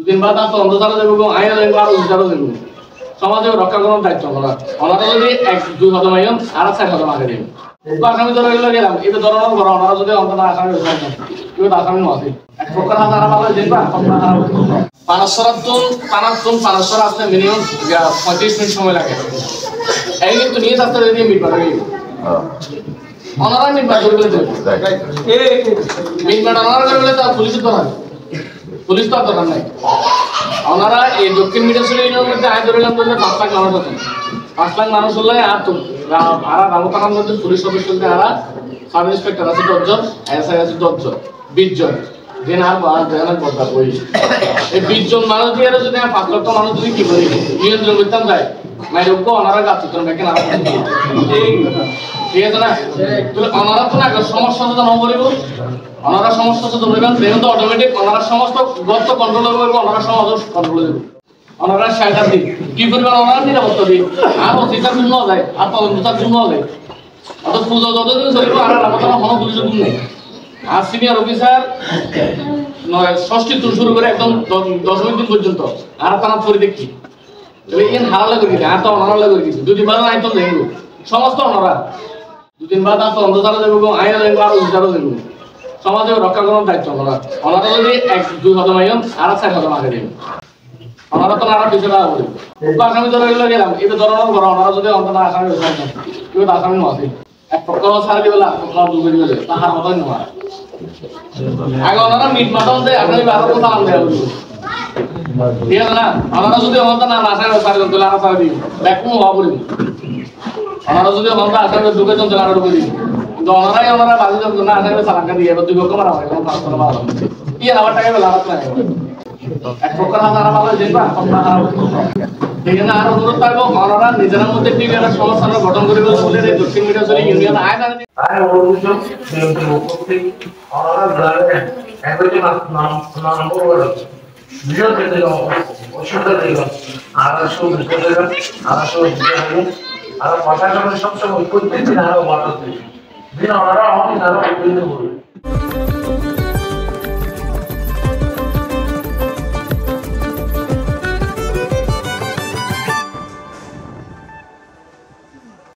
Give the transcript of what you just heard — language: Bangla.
দুদিন বাদ আর তদন্ত চালু দেব আইন দেব আর উদ্ধারও দেব সমাজে রক্ষা করার দায়িত্ব আমরা ওনারা যদি 1-2 আইন আর 4 আগে দেব আসামি ধরে গেলাম এটা ধরনের করা ওনারা যদি অন্তত আসামি কেউ আসামি আছে এক প্রকার হাজার ভালো দেখবা পানাসর আসতে মিনিমাম 35 মিনিট সময় লাগে এই কিন্তু নিয়ে আসতে দিয়ে মিট পাঠাবে ওনারা মিট পাঠাবে মিট পাঠানোর কারণে তা পুলিশ তো দরকার নাই ওনারা এই দক্ষিণ মিডিয়াশন ইউনিয়নের মধ্যে আয় ধরে 5 লাখ মানুষ আছেন 5 লাখ মানুষ হলে আর তো রামতানার মধ্যে পুলিশ সদস্যদের আর সাব ইন্সপেক্টর আছে 10 জন এসআই আছে 10 জন 20 জন দিন আর কথা কই এই 20 জন মানুষ দিয়ে যদি 5 লক্ষ মানুষ যদি কি করি নিয়ন্ত্রণ করতাম যায় মাইরুকো ওনারা গাছি তো দেখেন আর ঠিক আছে না তাহলে ওনারা তো না সমস্যা তো না বলিব ওনারা সমস্যা তো ধরবেন দেখুন তো অটোমেটিক ওনারা সমস্ত গত কন্ট্রোল করবে ওনারা সমাজ কন্ট্রোল করবে ওনারা শেল্টার দিন কি করবেন ওনারা নিরাপত্তা দিন আর অধিকার জন্য যায় আর তদন্তার জন্য যায় অত পুজো যতদিন চলবে আর আমাদের কোনো পুলিশের গুণ নেই আর সিনিয়র অফিসার 6টি থেকে শুরু করে একদম 10 দিন পর্যন্ত আর তারা পরে দেখি তাহলে ইন হারালে করে দিতে আর তো ওনারা করে দিতে দুদিন বাদ আইন তো দেখব সমস্ত ওনারা দুদিন বাদ আর তদন্ত চালু দেব আইন দেব আর উদ্ধারও দেব সমাজে রক্ষা করার দায়িত্ব আমরা ওনারা যদি 1-2 আইন আর 4 আগে দেব ওনারা তো আর পিছনে আসবে আসামি ধরে গেলাম এটা ধরনের করা ওনারা যদি অন্তত আসামি কেউ আসামি আছে এক প্রকার ছাড় দিবেলা প্রকার দুই দিবেলে তাহার মতই নয় আগে ওনারা মিট মাটন দেয় আপনি বারো কথা আন দেয় ঠিক আছে না ওনারা যদি অন্তত না আসামি ছাড় দেন তাহলে আর ছাড় দিই ব্যাকুম হওয়া পড়ি ওনারা যদি অন্তত আসামি ঢুকে দেন তাহলে আর ঢুকে দিই কিন্তু ওনারা বাজি দেন না আসামি সালাঙ্কা দিয়ে এবার 2 পক্ষ মারা হয় কোনো পাঁচ মারা কি আবার টাকা বেলা রাত লাগে এক প্রকার হাজার ভালো দেখবা আপনারা এখানে আর অনুরোধ থাকবো ওনারা নিজেদের মধ্যে টিভির সমস্যা গঠন করে বলে এই দক্ষিণ মিডিয়াশন ইউনিয়ন আয় না আয় অনুরোধ উপস্থিত ওনারা জানেন একটি নম্বর হলো ভিডিও দেখতে অসুবিধা নেই আর সব দেখতে দেবেন আর সব দেখতে দেবেন আর প্রশাসনের সবসময় ঐক্য দিচ্ছেন আরো বাড়াতে দিন ওনারা অনেক আরো ঐক্য বলবেন